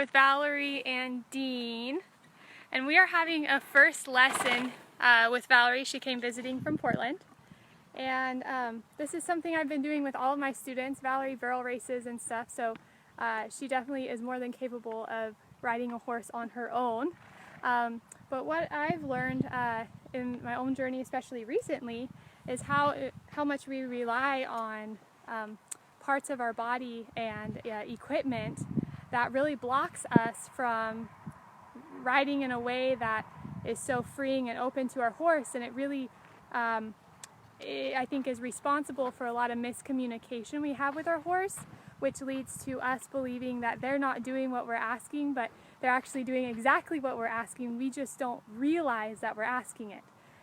with Valerie and Dean, and we are having a first lesson with Valerie. She came visiting from Portland, and this is something I've been doing with all of my students. Valerie barrel races and stuff, so she definitely is more than capable of riding a horse on her own. But what I've learned in my own journey, especially recently, is how much we rely on parts of our body and equipment that really blocks us from riding in a way that is so freeing and open to our horse, and it really I think is responsible for a lot of miscommunication we have with our horse, which leads to us believing that they're not doing what we're asking, but they're actually doing exactly what we're asking. We just don't realize that we're asking it.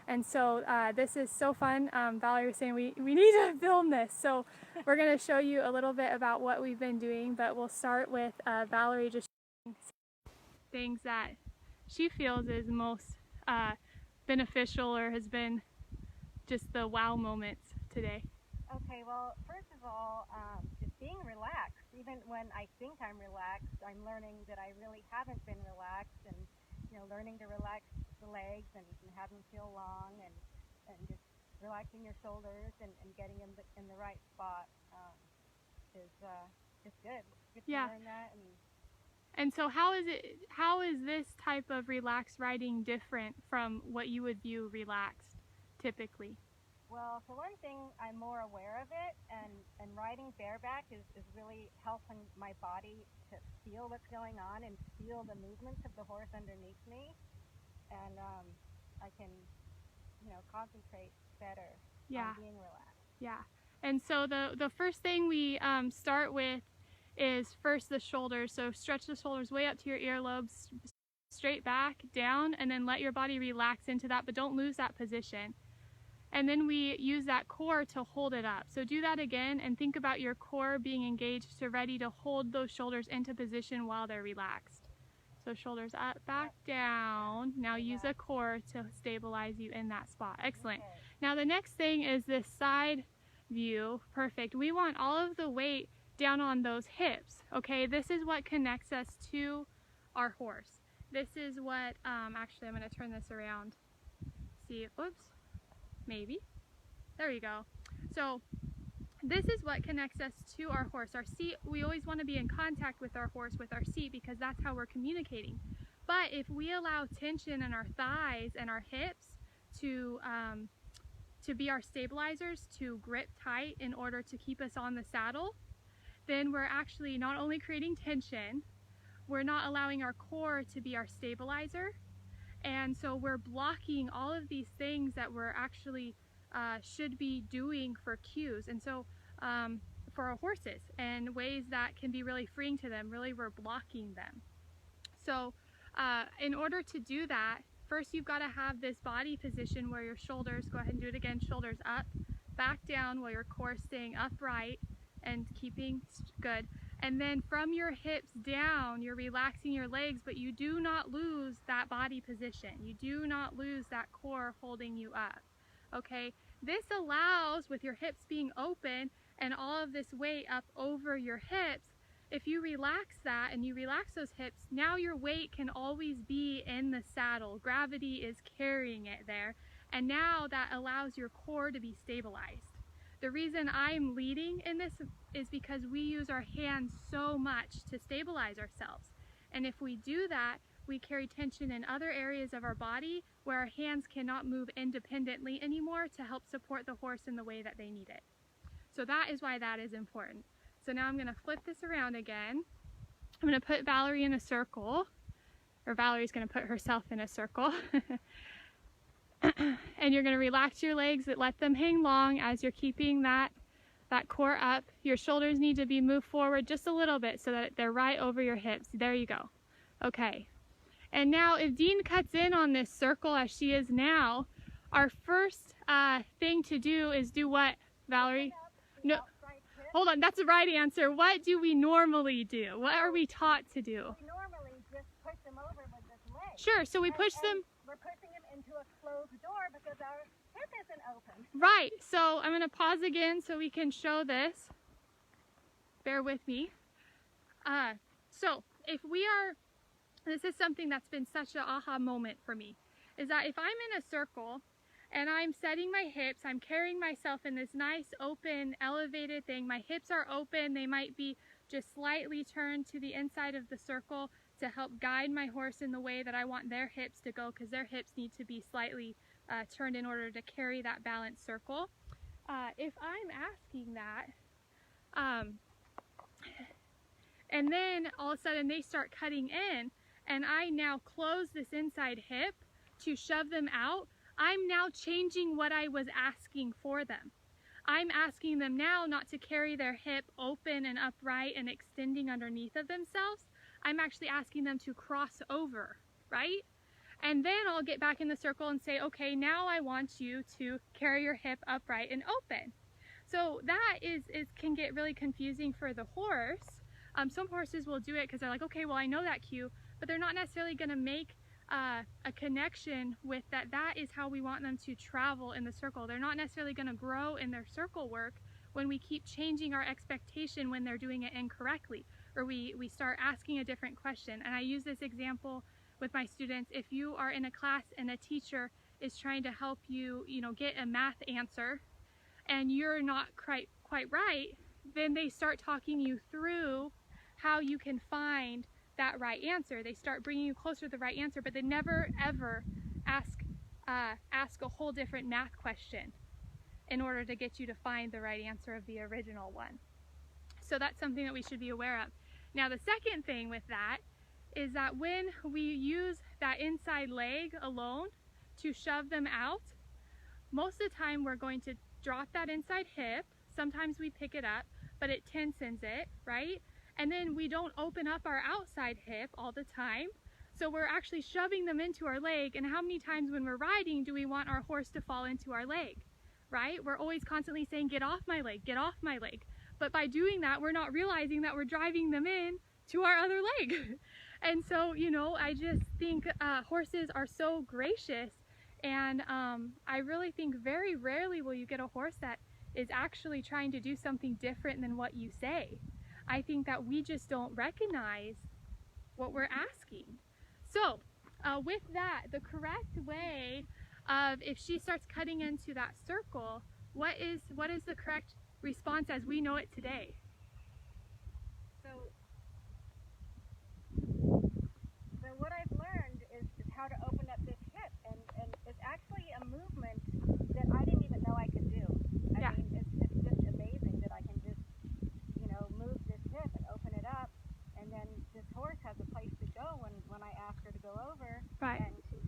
And so this is so fun. Valerie was saying we need to film this, so we're going to show you a little bit about what we've been doing, but we'll start with Valerie just showing things that she feels is most beneficial or has been just the wow moments today. Okay, well, first of all, just being relaxed. Even when I think I'm relaxed, I'm learning that I really haven't been relaxed, and learning to relax the legs and have them feel long, and just relaxing your shoulders and getting in the right spot is just good. Good to learn that. And so how is this type of relaxed riding different from what you would view relaxed typically? Well, for one thing, I'm more aware of it, and riding bareback is really helping my body to feel what's going on and feel the movements of the horse underneath me, and I can, concentrate better on being relaxed. Yeah, and so the first thing we start with is first the shoulders. So stretch the shoulders way up to your earlobes, straight back, down, and then let your body relax into that, but don't lose that position. And then we use that core to hold it up. So do that again and think about your core being engaged, so ready to hold those shoulders into position while they're relaxed. So shoulders up, back, down. Now use a core to stabilize you in that spot. Excellent. Okay. Now the next thing is this side view. Perfect. We want all of the weight down on those hips. Okay, this is what connects us to our horse. This is what, actually I'm going to turn this around. See, oops. Maybe. There you go. So this is what connects us to our horse. Our seat, we always want to be in contact with our horse with our seat, because that's how we're communicating. But if we allow tension in our thighs and our hips to be our stabilizers, to grip tight in order to keep us on the saddle, then we're actually not only creating tension, we're not allowing our core to be our stabilizer. And so we're blocking all of these things that we're actually should be doing for cues, and so for our horses, and ways that can be really freeing to them. Really, we're blocking them. So in order to do that, first you've got to have this body position where your shoulders, go ahead and do it again, shoulders up, back down, while your core is staying upright and keeping good. And then from your hips down, you're relaxing your legs, but you do not lose that body position. You do not lose that core holding you up. Okay, this allows, with your hips being open and all of this weight up over your hips, if you relax that and you relax those hips, now your weight can always be in the saddle. Gravity is carrying it there, and now that allows your core to be stabilized. The reason I'm leading in this is because we use our hands so much to stabilize ourselves. And if we do that, we carry tension in other areas of our body where our hands cannot move independently anymore to help support the horse in the way that they need it. So that is why that is important. So now I'm going to flip this around again. I'm going to put Valerie in a circle, or Valerie's going to put herself in a circle. And you're going to relax your legs, let them hang long as you're keeping that core up. Your shoulders need to be moved forward just a little bit so that they're right over your hips. There you go. Okay. And now if Dean cuts in on this circle as she is now, our first thing to do is do what, Valerie? No, hold on, that's the right answer. What do we normally do? What are we taught to do? We normally just push them over with this leg. Sure, so we push them. We're pushing them into a closed door because our hip isn't open. Right, so I'm going to pause again so we can show this. Bear with me. So this is something that's been such an aha moment for me, is that if I'm in a circle and I'm setting my hips, I'm carrying myself in this nice open elevated thing, my hips are open, they might be just slightly turned to the inside of the circle to help guide my horse in the way that I want their hips to go, because their hips need to be slightly turned in order to carry that balanced circle. If I'm asking that, and then all of a sudden they start cutting in, and I now close this inside hip to shove them out, I'm now changing what I was asking for them. I'm asking them now not to carry their hip open and upright and extending underneath of themselves. I'm actually asking them to cross over, right? And then I'll get back in the circle and say, okay, now I want you to carry your hip upright and open. So that can get really confusing for the horse. Some horses will do it because they're like, okay, well, I know that cue, but they're not necessarily going to make a connection with that. That is how we want them to travel in the circle. They're not necessarily going to grow in their circle work when we keep changing our expectation when they're doing it incorrectly, or we start asking a different question. And I use this example with my students. If you are in a class and a teacher is trying to help you, get a math answer, and you're not quite right, then they start talking you through how you can find that right answer. They start bringing you closer to the right answer, but they never ever ask a whole different math question in order to get you to find the right answer of the original one. So that's something that we should be aware of. Now the second thing with that is that when we use that inside leg alone to shove them out, most of the time we're going to drop that inside hip. Sometimes we pick it up, but it tensons it, right? And then we don't open up our outside hip all the time. So we're actually shoving them into our leg. And how many times when we're riding do we want our horse to fall into our leg, right? We're always constantly saying, get off my leg, get off my leg. But by doing that, we're not realizing that we're driving them in to our other leg. And so, I just think horses are so gracious. And I really think very rarely will you get a horse that is actually trying to do something different than what you say. I think that we just don't recognize what we're asking. So with that, the correct way of, if she starts cutting into that circle, what is the correct response as we know it today? So what I've learned is how to open up this hip, and it's actually a movement that I didn't even know I could do. I mean, it's just amazing that I can just, move this hip and open it up, and then this horse has a place to go when I ask her to go over, right? And she's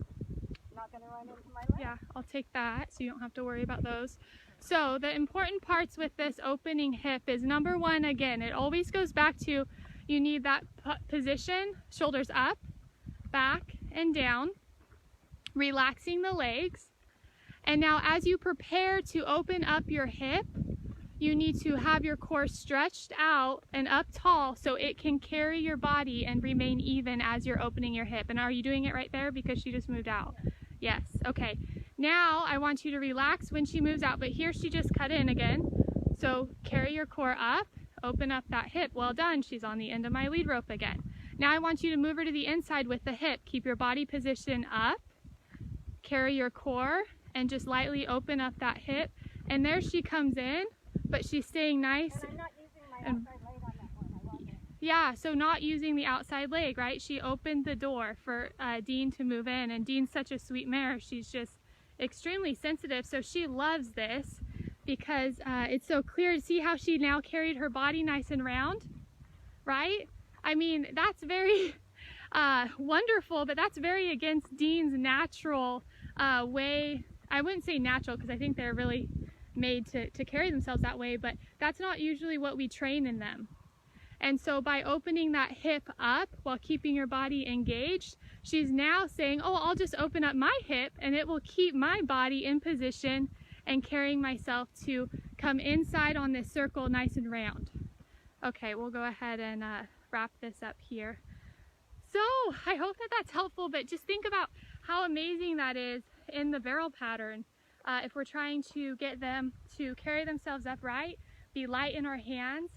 not going to run into my leg. Yeah, I'll take that so you don't have to worry about those. So the important parts with this opening hip is, number one, again, it always goes back to, you need that position, shoulders up, back and down, relaxing the legs. And now as you prepare to open up your hip, you need to have your core stretched out and up tall so it can carry your body and remain even as you're opening your hip. And are you doing it right there because she just moved out? Yes. Okay. Now I want you to relax when she moves out, but here she just cut in again. So carry your core up, open up that hip. Well done. She's on the end of my lead rope again. Now I want you to move her to the inside with the hip. Keep your body position up, carry your core, and just lightly open up that hip. And there she comes in, but she's staying nice. And I'm not using my outside leg on that one. I love it. Yeah, so not using the outside leg, right? She opened the door for Dean to move in, and Dean's such a sweet mare. She's just extremely sensitive, so she loves this because it's so clear to see how she now carried her body nice and round, right? I mean, that's very wonderful, but that's very against Dean's natural way. I wouldn't say natural because I think they're really made to carry themselves that way, but that's not usually what we train in them. And so by opening that hip up while keeping your body engaged, she's now saying, oh, I'll just open up my hip and it will keep my body in position and carrying myself to come inside on this circle nice and round. Okay, we'll go ahead and wrap this up here. So I hope that that's helpful, but just think about how amazing that is in the barrel pattern. If we're trying to get them to carry themselves upright, be light in our hands,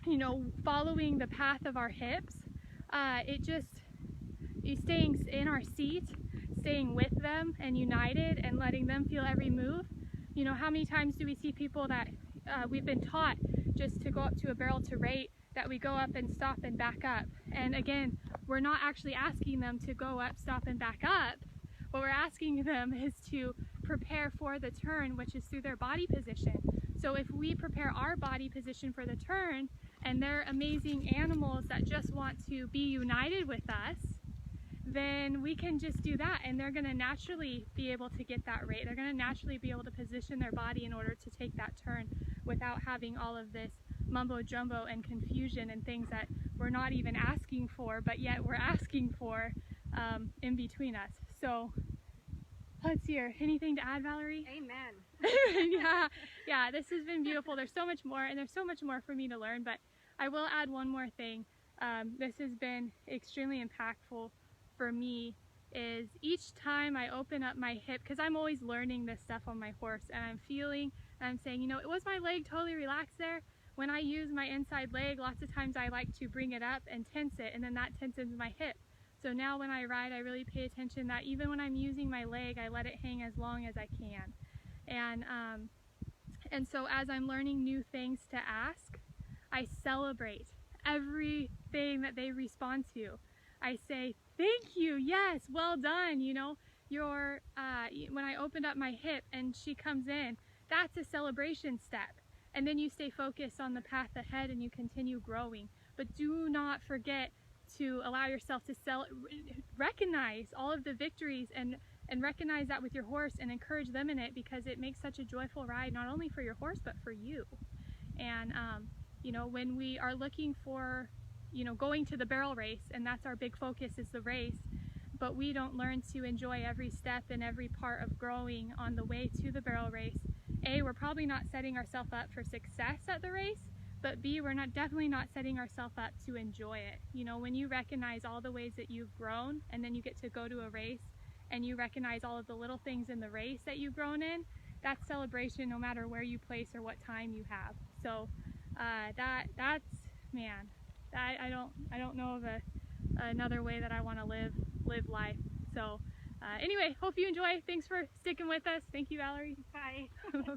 you know, following the path of our hips. You staying in our seat, staying with them and united and letting them feel every move. You know, how many times do we see people that we've been taught just to go up to a barrel to rate, that we go up and stop and back up. And again, we're not actually asking them to go up, stop, and back up. What we're asking them is to prepare for the turn, which is through their body position. So if we prepare our body position for the turn, and they're amazing animals that just want to be united with us, then we can just do that, and they're going to naturally be able to get that rate. They're going to naturally be able to position their body in order to take that turn without having all of this mumbo jumbo and confusion and things that we're not even asking for, but yet we're asking for in between us. So let's hear. Anything to add, Valerie? Amen. Yeah, this has been beautiful. There's so much more, and there's so much more for me to learn, but I will add one more thing. This has been extremely impactful for me, is each time I open up my hip, because I'm always learning this stuff on my horse, and I'm feeling, and I'm saying, you know, was my leg totally relaxed there? When I use my inside leg, lots of times I like to bring it up and tense it, and then that tenses my hip. So now when I ride, I really pay attention that even when I'm using my leg, I let it hang as long as I can. And so as I'm learning new things to ask, I celebrate everything that they respond to. I say, thank you, yes, well done. You know, when I opened up my hip and she comes in, that's a celebration step. And then you stay focused on the path ahead and you continue growing. But do not forget to allow yourself to recognize all of the victories and recognize that with your horse and encourage them in it, because it makes such a joyful ride, not only for your horse, but for you. And, you know, when we are looking for, you know, going to the barrel race, and that's our big focus, is the race, but we don't learn to enjoy every step and every part of growing on the way to the barrel race, A, we're probably not setting ourselves up for success at the race, but B, we're definitely not setting ourselves up to enjoy it. You know, when you recognize all the ways that you've grown, and then you get to go to a race, and you recognize all of the little things in the race that you've grown in, that's celebration no matter where you place or what time you have. So that's, man, I don't know of another way that I want to live life. So anyway, hope you enjoy. Thanks for sticking with us. Thank you, Valerie. Bye. Bye-bye.